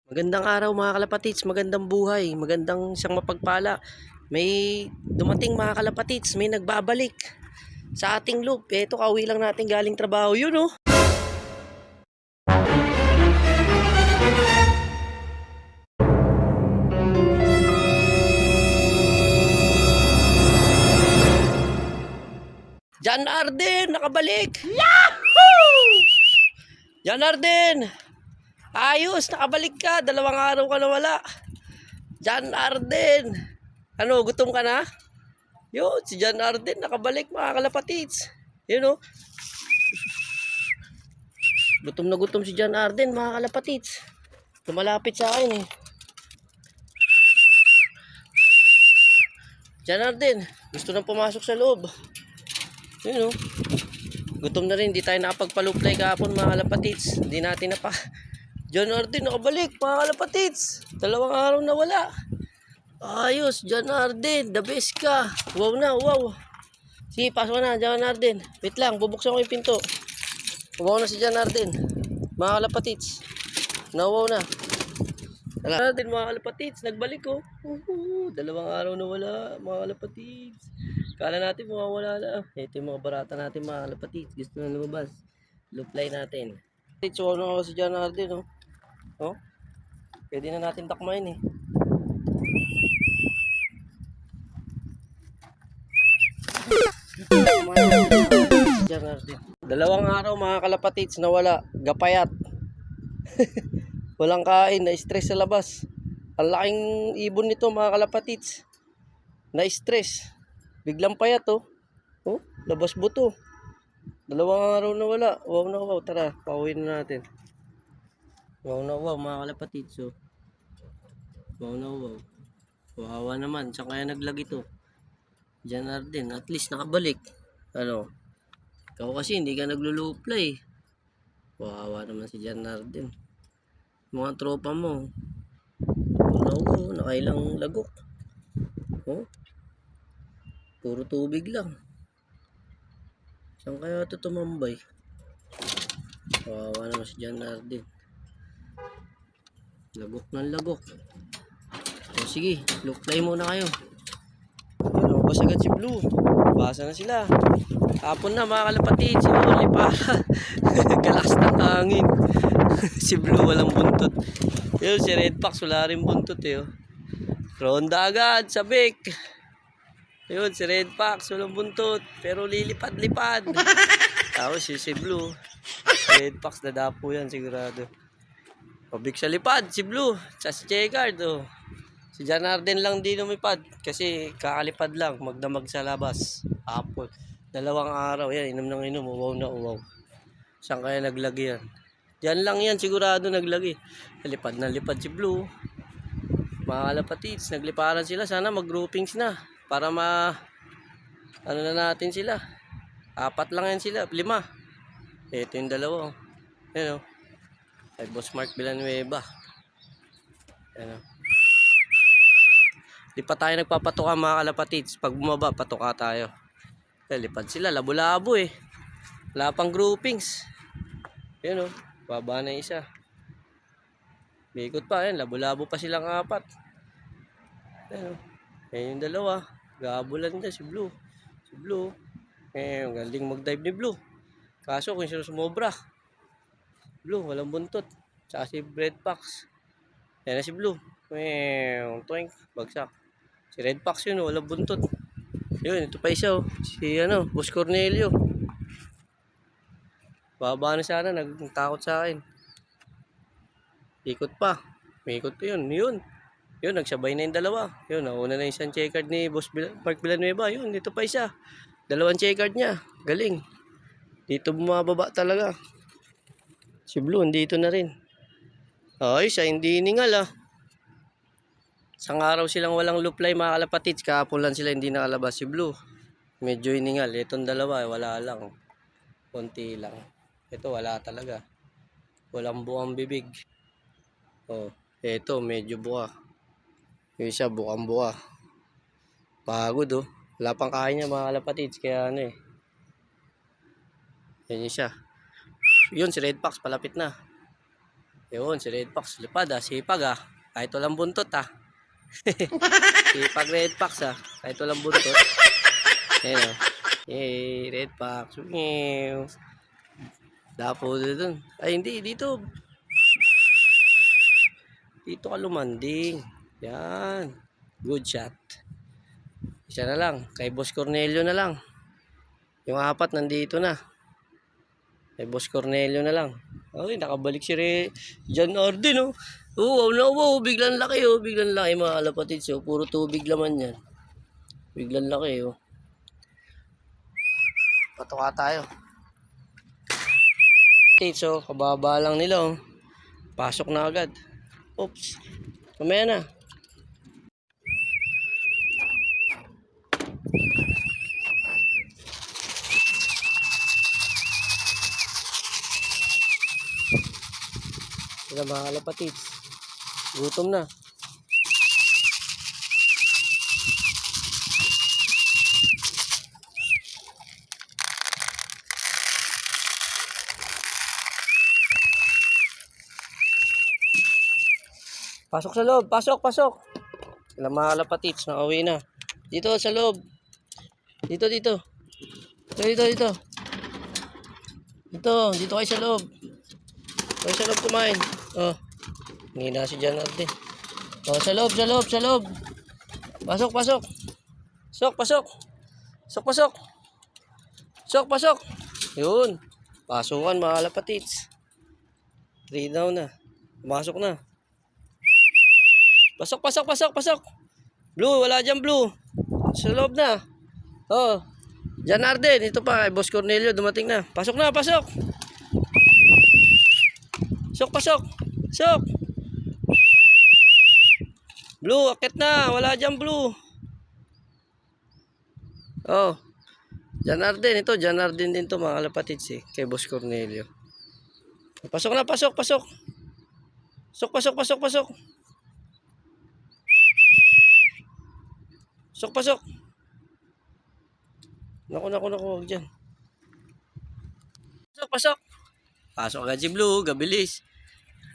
Magandang araw mga kalapatids, magandang buhay, magandang isang mapagpala. May dumating mga kalapatids, may nagbabalik sa ating loop. Ito, kauwi lang natin galing trabaho yun oh. John Arden, nakabalik! Yahoo! John Arden! Ayos, nakabalik ka. 2 araw ka na wala. John Arden! Ano, gutom ka na? Yun, si John Arden nakabalik mga kalapatids. Yun oh. Gutom na gutom si John Arden mga kalapatids. Lumalapit sa akin eh. John Arden, gusto nang pumasok sa loob. Yun oh. Gutom na rin, di tayo nakapagpaluplay kahapon mga kalapatids. Hindi natin na pa. John Arden, nakabalik mga kalapatids. 2 araw na wala. Ayos, John Arden, the best ka. Wow na, wow. Sige, pasok na, John Arden. Wait lang, bubuksan ko yung pinto. Wow na si John Arden. Mga kalapatids. Nawaw na. Tala natin mga kalapatids, nagbalik oh. 2 araw na wala mga kalapatids. Kala natin mawawala na. Ito yung mga barata natin mga kalapatids. Gusto na lumabas. Luplay natin. So ano ako si John Arden oh. Oh? Pwede na natin takmain eh. John Arden. 2 araw mga kalapatids na wala. Gapayat. Walang kain, na-stress sa labas. Ang laking ibon nito mga kalapatids. Na-stress. Biglang payat oh. Oh, labas buto. 2 araw na wala. Wow na wow. Tara, pauwi na natin. Wow na wow mga kalapatids oh. Wow na wow. Wawa naman. Saan kaya naglag ito? John Arden. At least nakabalik. Ano? Ikaw kasi hindi ka nagluluplay. Wawa naman si John Arden. Mga tropa mo. Wow na wow. Nakailang lagok. Oh. Puro tubig lang. Saan kaya ito tumambay? Wawa naman si John Arden. Lagok ng lagok. O sige, look play muna kayo. Ano, bas agad si Blue. Basa na sila. Hapon na mga kalapatid. Si Oli pa. Galakas ng hangin. Si Blue walang buntot. Yun, si Red Fox wala rin buntot eh. Ronda agad, sabik. Yun, si Red Fox walang buntot. Pero lilipad-lipad. Tapos si Blue. Red Fox nadapo yan sigurado. Pabik sa lipad si Blue. Sa si Checard oh. Si John Arden lang din lumipad. Kasi kakalipad lang. Magdamag sa labas. Apple. 2 araw yan. Inom ng inom. Uwaw na uwaw. Saan kaya naglagi yan? Diyan lang yan sigurado naglagi. Lipad na lipad si Blue. Mga kalapatids. Nagliparan sila. Sana mag-groupings na. Para ano na natin sila. 4 lang yan sila. 5. Ito yung 2. Yan o. Ay Boss Mark Villanueva. Yan o. Di pa tayo nagpapatuka mga kalapatids. Pag bumaba, patuka tayo. Lipad sila. Labo-labo eh. Wala pang groupings. Yan o. Baba na isa. Bikot pa. Yan. Labo-labo pa silang 4. Yan o. Yan yung 2. Gabulan na si Blue. Si Blue. Ang galing mag-dive ni Blue. Kaso kung sino sumobra. Blue, walang buntot. Tsaka si Red Fox. Yan na si Blue. Twink. Bagsak. Si Red Fox yun, walang buntot. Yun, ito pa isa oh. Si Boss Cornelio. Baba na sana, nagtakot sa akin. Ikot pa. May ikot pa yun. Yun, nagsabay na yung 2. Yun, nauna na yung isang checkered ni Boss Mark Villanueva. Yun, dito pa isa. 2 checkered niya. Galing. Dito bumababa talaga. Si Blue, dito na rin. Ay, siya hindi hiningal ah. Isang araw silang walang luplay mga kalapatids. Kahapon lang sila hindi nakalabas. Si Blue, medyo hiningal. Itong 2, wala lang. Konti lang. Ito, wala talaga. Walang buang bibig. Oh, ito, medyo buka. Yung isa, bukang buka. Pagod oh. Wala pang kain niya mga kalapatids. Kaya ano eh. Yan yung siya. Yun, si Red Fox, palapit na. Yun, si Red Fox. Lipad sipag Kahit walang buntot Sipag Red Fox Kahit walang buntot. Ayun Hey, Red Fox. Meow. Dapo dun. Ay, hindi. Dito. Dito ka lumanding. Yan. Good shot. Isa na lang. Kay Boss Cornelio na lang. Yung 4 nandito na. Kay Boss Cornelio na lang. Okay, nakabalik si John Arden wow. Biglang laki Biglang laki mga kalapatid. So, puro tubig laman yan. Biglang laki Patuka tayo. So, kababa lang nila Pasok na agad. Oops. Mamaya na. Sila mga kalapatid. Gutom na. Pasok sa loob. Pasok. Sila mga kalapatid. Nakauwi na. Dito sa loob. Dito. Dito kayo sa loob. Kayo sa loob kumain. Hindi na si John Arden. Sa loob. Pasok. Pasok. Yun. Pasukan mga kalapatids. 3 down na. Pumasok na. Pasok. Blue, wala dyan Blue. Sa loob na. John Arden, ito pa kay Boss Cornelio, dumating na. Pasok. Pasok. Blue, akit na. Wala dyan Blue. John Arden, ito. John Arden din to mga kalapatids kay Boss Cornelio. Pasok. Pasok. Naku, huwag dyan. Pasok. Pasok agad si Blue, gabilis.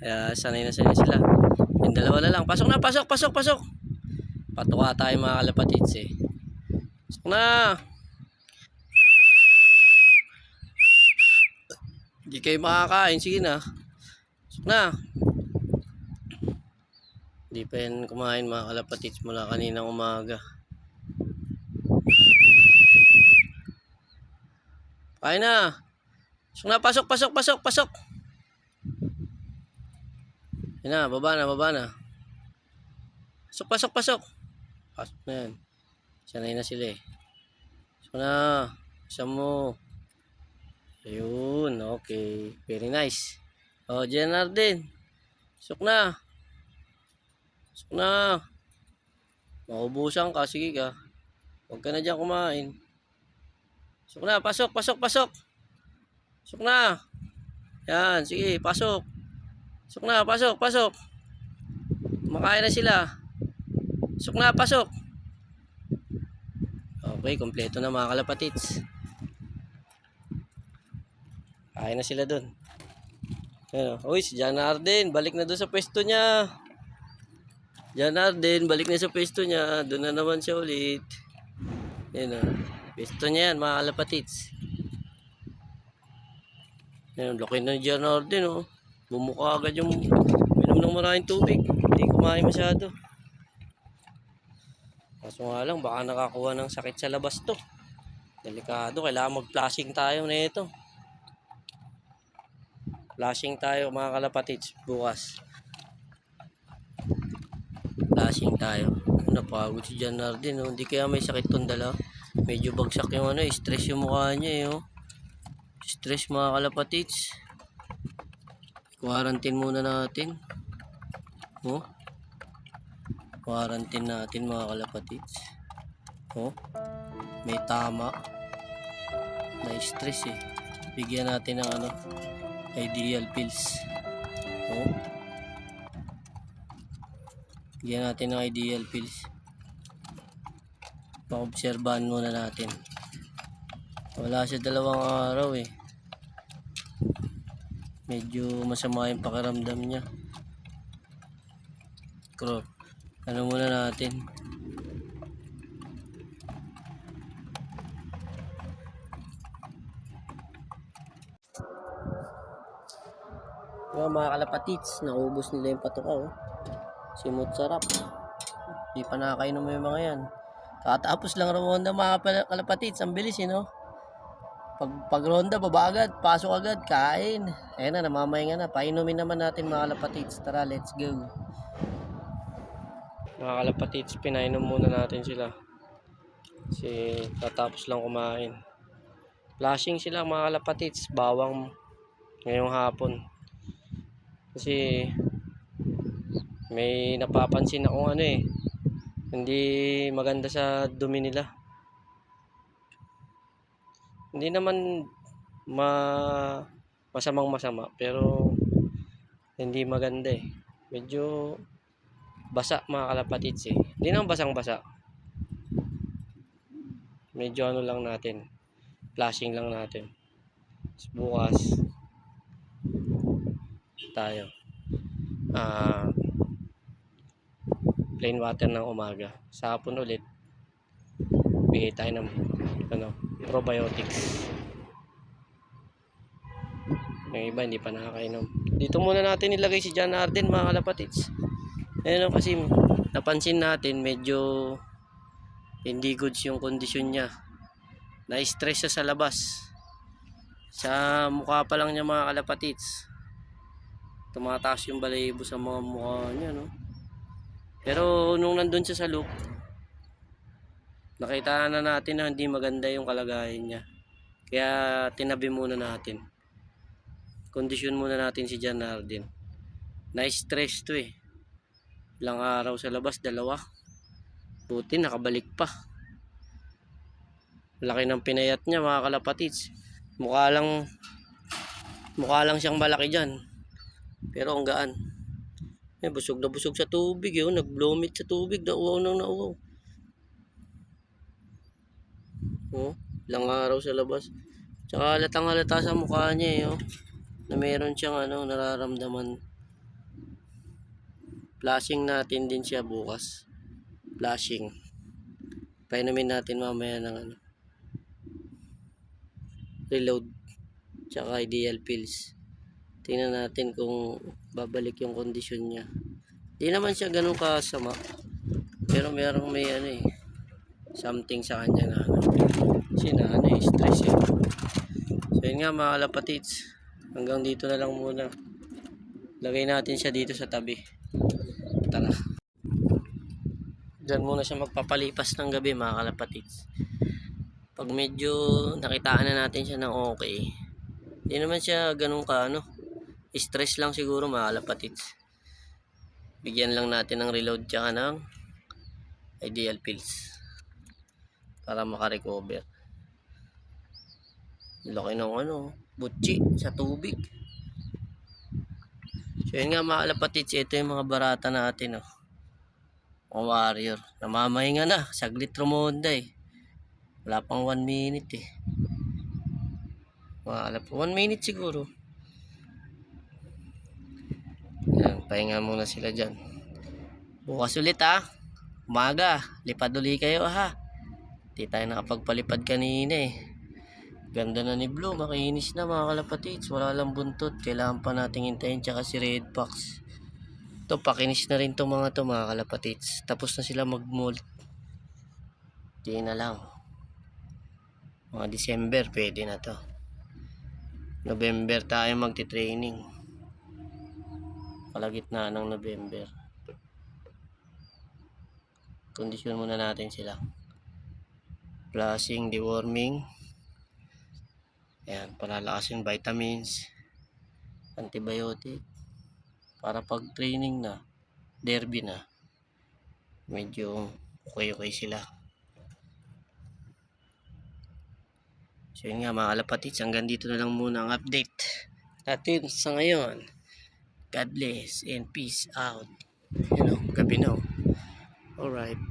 Kaya sanay na sila. Yung dalawa na lang. Pasok. Patuka tayo mga kalapatids Pasok na. Hindi kayo makakain. Sige na. Pasok na. Hindi pa yan kumain mga kalapatids mula kaninang umaga. Kain na. Pasok. Yan na, baba na. Pasok. Pasok na yan. Sanay na sila Pasok na. Isa mo. Ayun, okay. Very nice. John Arden. Pasok na. Maubusan ka, sige ka. Huwag ka na dyan kumain. Pasok na. Yan, sige, pasok. Pasok. Makain na sila. Pasok. Okay, kompleto na mga kalapatids. Kain na sila dun. Uy, si John Arden, balik na dun sa pwesto niya. John Arden, balik na sa pwesto niya. Doon na naman siya ulit. Pwesto niya yan, mga kalapatids. Laki na John Arden Bumuka agad yung minom ng maraming tubig. Hindi kumain masyado. Kaso nga lang, baka nakakuha ng sakit sa labas to. Delikado, kailangan mag-flashing tayo na ito. Flashing tayo mga kalapatids bukas. Flashing tayo. Napagod si John Arden Hindi kaya may sakit tong dala. Medyo bagsak yung stress yung mukha niya Stress mga kalapatids. Quarantine muna natin. Quarantine natin mga kalapatids. May tama na stress Bigyan natin ng ideal pills. Bigyan natin ng ideal pills. Paobserbahan muna natin. Wala siya 2 araw Medyo masama yung pakiramdam niya. Ano muna natin. Mga kalapatids, naubos nila yung patukaw. Simot sarap. Di pa nakakainom yung mga yan. Katapos lang ronda mga kalapatids. Ang bilis no? Pag ronda, baba agad, pasok agad, kain. Ayan na, namamahinga na. Painumin naman natin mga kalapatids. Tara, let's go. Mga kalapatids, pinainom muna natin sila. Kasi tatapos lang kumain. Flashing sila mga kalapatids. Bawang ngayong hapon. Kasi may napapansin akong hindi maganda sa dumi nila. Hindi naman masamang masama, pero hindi maganda Medyo basa mga kalapatids Hindi naman basang basa. Medyo lang natin. Flashing lang natin. Bukas tayo. Plain water ng umaga. Sa hapon ulit bigay tayo ng probiotics. Yung iba hindi pa nakakainom. Dito muna natin ilagay si John Arden mga kalapatids. Ayun kasi napansin natin medyo hindi goods yung kondisyon niya. Na-stress siya sa labas. Sa mukha pa lang niya mga kalapatids. Tumataas yung balahibo sa mga mukha niya Pero nung nandun siya sa loop, nakita na natin na hindi maganda yung kalagayan niya. Kaya tinabi muna natin. Kondisyon muna natin si John Arden. Na-stress to Ilang araw sa labas, 2. Buti nakabalik pa. Laki ng pinayat niya mga kalapatids. Mukha lang siyang malaki dyan. Pero ang gaan. Busog na busog sa tubig nag-blomit sa tubig. Nauwaw nang nauwaw. Ilang araw sa labas. Tsaka halatang-halata sa mukha niya na meron siyang nararamdaman. Flashing natin din siya bukas. Flashing. Painumin natin mamaya ng reload tsaka ideal pills. Tingnan natin kung babalik yung kondisyon niya. Di naman siya ganun kasama. Pero may something sa kanya na kasi stress So yun nga mga kalapatids. Hanggang dito na lang muna. Lagay natin siya dito sa tabi. Tara. Diyan muna siya magpapalipas ng gabi mga kalapatids. Pag medyo nakitaan na natin siya ng okay, hindi naman siya ganun ka stress lang siguro mga kalapatids. Bigyan lang natin ng reload tsaka ng ideal pills para makarecover. Laki ng butchi sa tubig. So yun nga mga kalapatids, ito yung mga barata natin mga warrior. Namamahinga na, saglit rumonda wala pang 1 minute Mga 1 minute siguro. Yan, pahinga muna sila dyan. Bukas ulit umaga, lipad ulit kayo Di tayo nakapagpalipad kanina Ganda na ni Blue, makinis na mga kalapatids. Wala lang buntot, kailangan pa nating hintayin. Tsaka si Red Fox. Ito, pakinis na rin itong mga kalapatids. Tapos na sila mag-molt. Di na lang. Mga December, pwede na to. November tayo magti-training. Kalagitnaan ng November. Kondisyon muna natin sila. Flushing, deworming. Ayan, palalakas yung vitamins, antibiotic, para pag training na, derby na, medyo okay sila. So yun nga mga kalapatids, hanggang dito na lang muna ang update natin sa ngayon. God bless and peace out. Gabi na. Alright.